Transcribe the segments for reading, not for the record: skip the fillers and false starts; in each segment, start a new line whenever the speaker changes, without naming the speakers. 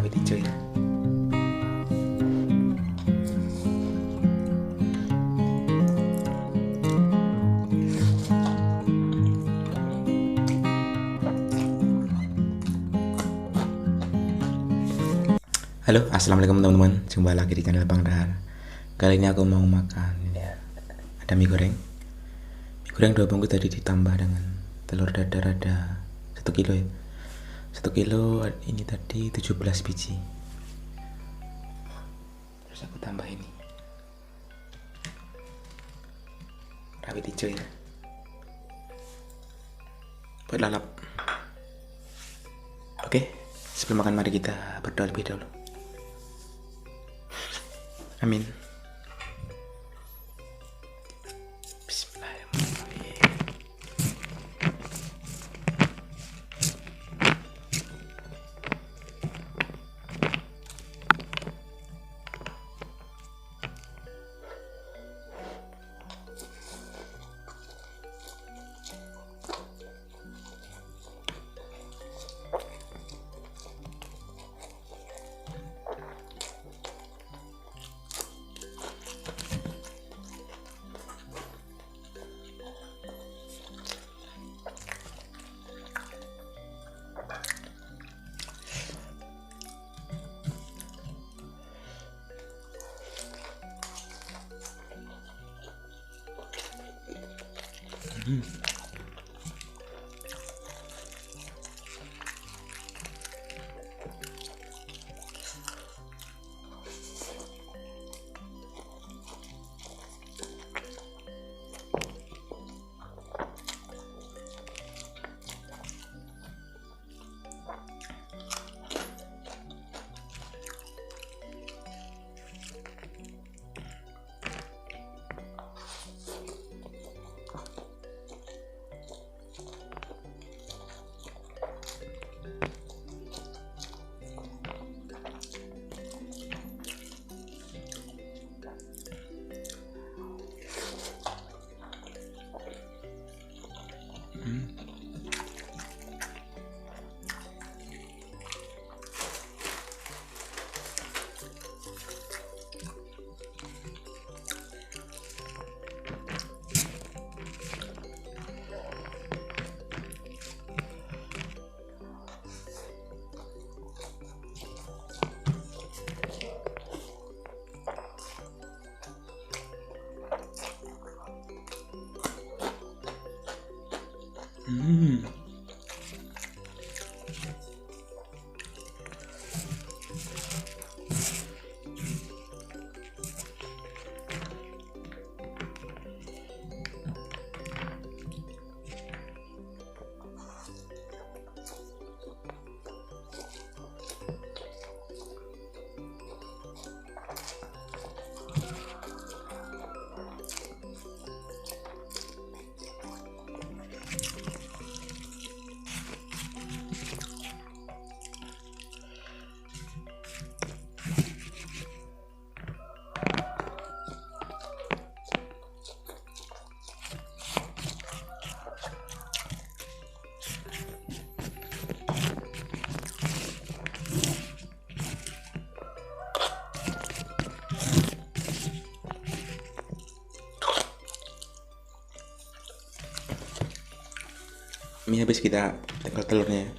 rawit hijau ya. Halo, assalamualaikum teman-teman. Jumpa lagi di channel Bang Dahar. Kali ini aku mau makan ini ya. Ada mie goreng. Mie goreng 2 bungkus tadi ditambah dengan telur dadar ada 1 kilo ya. 1 kilo ini tadi 17 biji. Terus aku tambah ini rawit hijau ya. Buat lalap. Oke, sebelum makan mari kita berdoa lebih dahulu. Amin. Bismillahirrahmanirrahim. Mie habis kita tekel telurnya ya.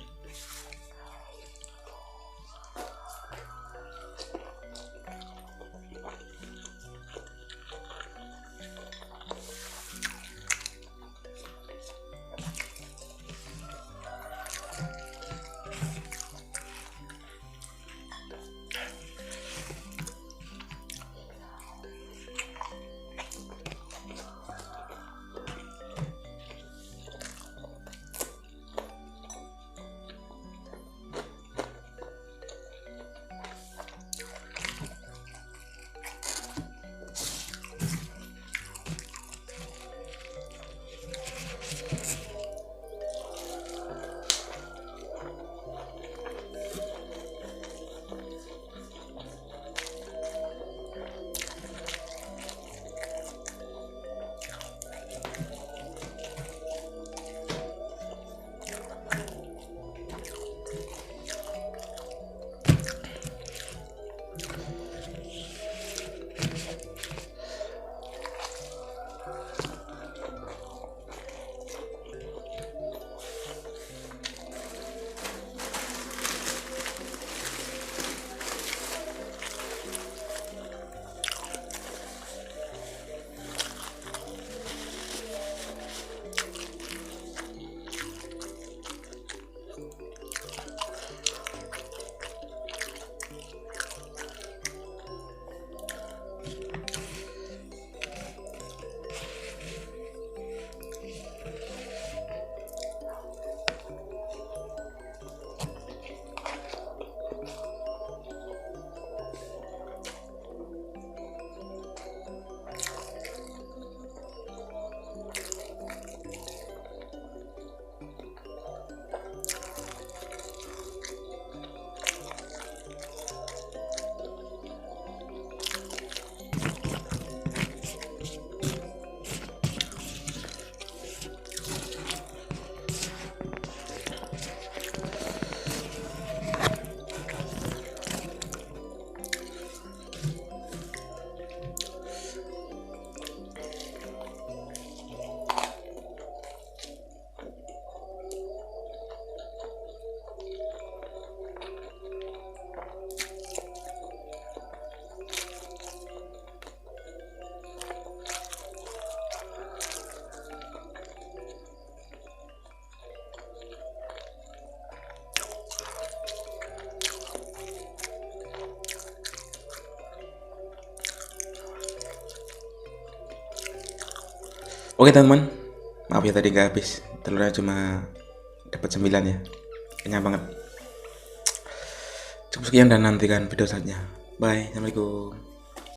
Oke teman-teman, maaf ya tadi nggak habis, telurnya cuma dapat 9 ya, kenyang banget. Cukup sekian dan nantikan video selanjutnya. Bye, assalamualaikum.